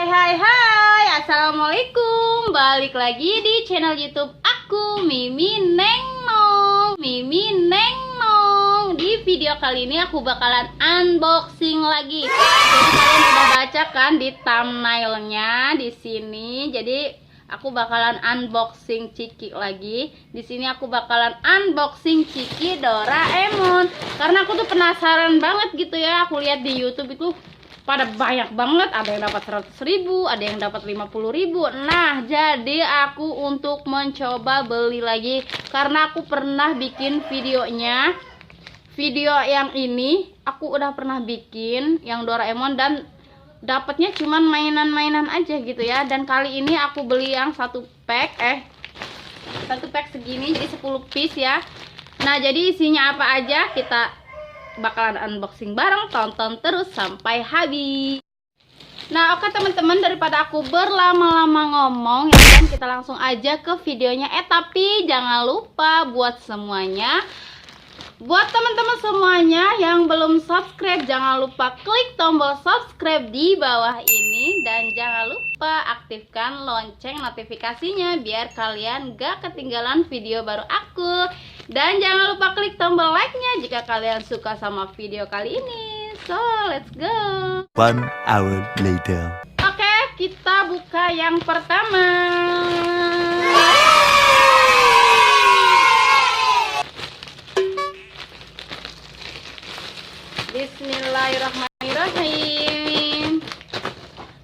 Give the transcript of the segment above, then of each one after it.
Hai, assalamualaikum. Balik lagi di channel YouTube aku, Mimi Neng Nong. Di video kali ini aku bakalan unboxing lagi. Jadi kalian udah baca kan di thumbnailnya di sini. Jadi aku bakalan unboxing Ciki lagi. Di sini aku bakalan unboxing Ciki Doraemon. Karena aku tuh penasaran banget gitu ya. Aku lihat di YouTube itu pada banyak banget, ada yang dapat 100.000, ada yang dapat 50.000. Nah, jadi aku untuk mencoba beli lagi karena aku pernah bikin videonya. Video yang ini aku udah pernah bikin yang Doraemon dan dapatnya cuman mainan-mainan aja gitu ya. Dan kali ini aku beli yang satu pack segini, jadi 10 piece ya. Nah, jadi isinya apa aja kita bakalan unboxing bareng, tonton terus sampai habis. Nah, oke teman-teman, daripada aku berlama-lama ngomong ya kan, kita langsung aja ke videonya. Tapi jangan lupa buat teman-teman semuanya yang belum subscribe, jangan lupa klik tombol subscribe di bawah ini. Dan jangan lupa aktifkan lonceng notifikasinya biar kalian gak ketinggalan video baru aku. Dan jangan lupa klik tombol like-nya jika kalian suka sama video kali ini. So, let's go. 1 hour later. Oke, kita buka yang pertama. Bismillahirrahmanirrahim.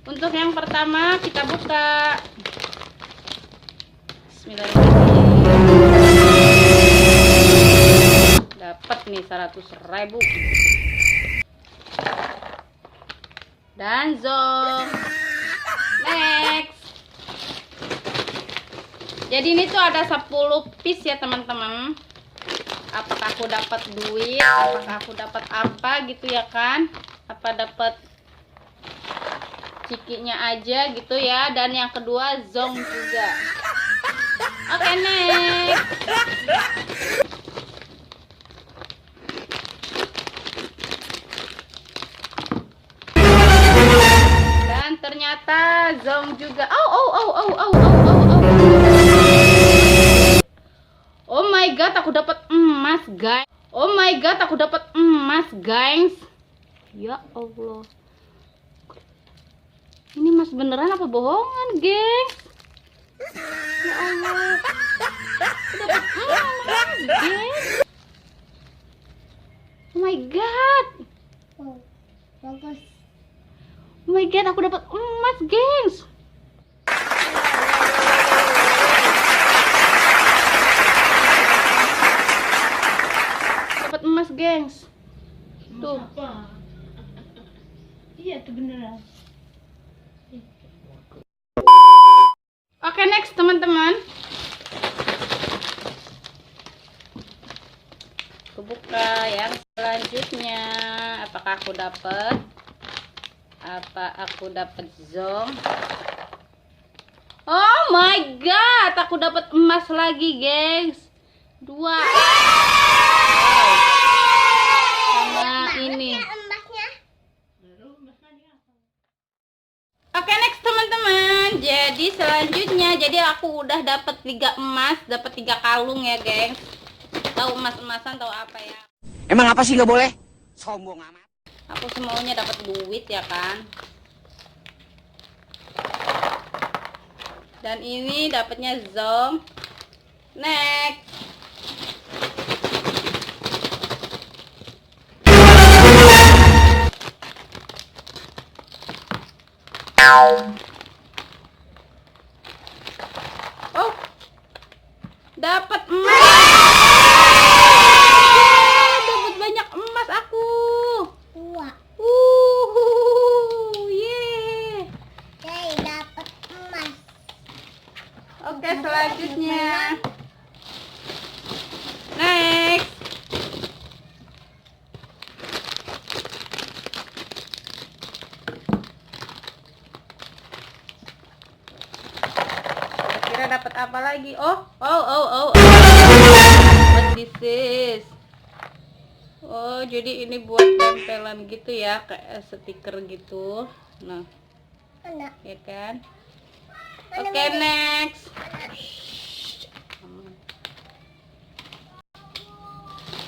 Untuk yang pertama kita buka. Bismillahirrahmanirrahim. Dapat nih 100.000. Dan zong. Next. Jadi ini tuh ada 10 piece ya teman-teman. Apakah aku dapat duit, apakah aku dapat apa gitu ya kan? Apa dapat cikinya aja gitu ya. Dan yang kedua zong juga. Oke, next. Dan ternyata zong juga. Oh my god, aku dapat emas, guys. Oh my god, aku dapat emas, guys. Ya Allah. Ini emas beneran apa bohongan, gengs? Ya Allah. Aku dapat emas, gengs. Oh my god. Oh, bagus. Oh my god, aku dapat emas, gengs. Dapat emas, gengs. Tuh. Apa? Iya tuh beneran. Oke, next teman-teman. Aku buka yang selanjutnya. Apakah aku dapat? Apa aku dapat zong? Oh my god, aku dapat emas lagi, gengs. 2. Wow. Sama ini. Oke, next teman-teman. Jadi selanjutnya, jadi aku udah dapat 3 emas, dapat 3 kalung ya, gengs. Tahu emas-emasan tahu apa ya? Emang apa sih nggak boleh? Sombong amat. Aku semuanya dapat duit ya kan. Dan ini dapatnya zong. Next. Oh, dapat emas. Dapat banyak emas aku. Dua. Yeah. Saya dapat emas. Oke, selanjutnya. Next. Kira dapat apa lagi? Oh. What this is? Oh, jadi ini buat tempelan gitu ya, kayak stiker gitu. Nah, Mana? ya kan? Mana, Oke, mana? next.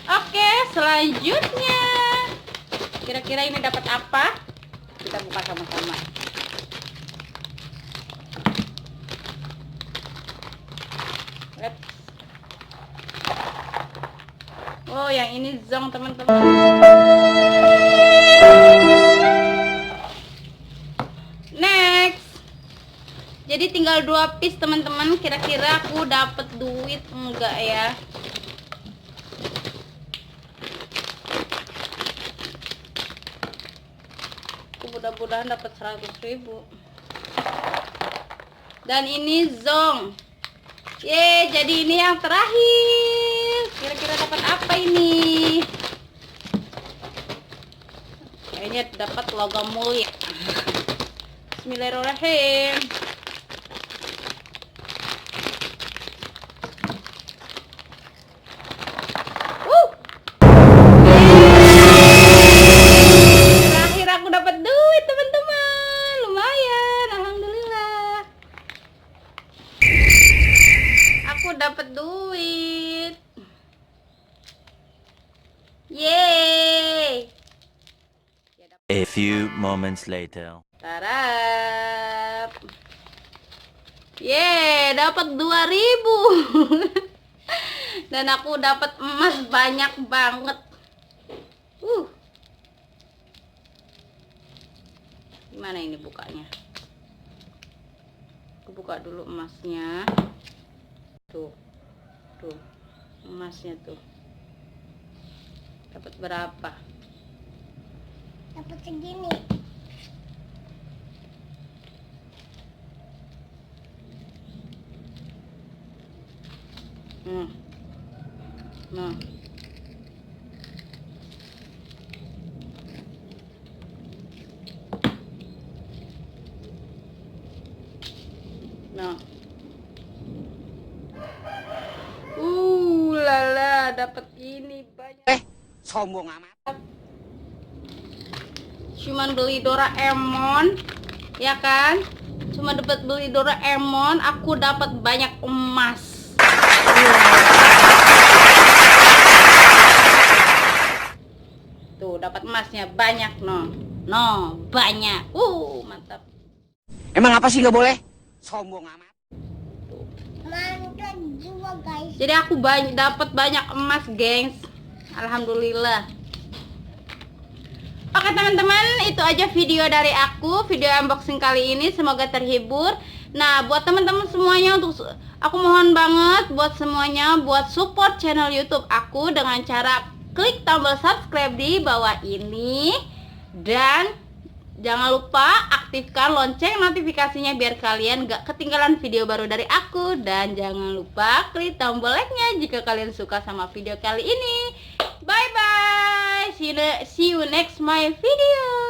Oke, selanjutnya kira-kira ini dapat apa? Kita buka sama-sama. Let's. Oh, yang ini zong teman-teman. Next. Jadi tinggal 2 piece teman-teman. Kira-kira aku dapat duit enggak ya? Mudah-mudahan dapat 100.000. Dan ini zong. Jadi ini yang terakhir. Kira-kira dapat apa ini? Kayaknya dapat logam mulia. Bismillahirrahmanirrahim. Terakhir aku dapat duit teman-teman. Lumayan, alhamdulillah. Aku dapat duit. Yeay. A few moments later. Tarap. Yeay, dapat 2.000. Dan aku dapat emas banyak banget. Gimana ini bukanya? Aku buka dulu emasnya. Tuh. Tuh. Emasnya tuh. Dapat berapa? Dapat segini. Nah. Nah. Lala, dapat ini banyak. Sombong amat. Cuman beli Doraemon, ya kan? Cuma dapat beli Doraemon, aku dapat banyak emas. Tuh, dapat emasnya banyak, banyak. Mantap. Emang apa sih nggak boleh? Sombong amat. Mantap juga guys. Jadi aku dapat banyak emas, gengs. Alhamdulillah. Oke teman-teman, itu aja video dari aku, video unboxing kali ini. Semoga terhibur. Nah, buat teman-teman semuanya, aku mohon banget buat semuanya buat support channel YouTube aku dengan cara klik tombol subscribe di bawah ini, dan jangan lupa aktifkan lonceng notifikasinya biar kalian gak ketinggalan video baru dari aku. Dan jangan lupa klik tombol like-nya jika kalian suka sama video kali ini. Bye bye. See you next my video.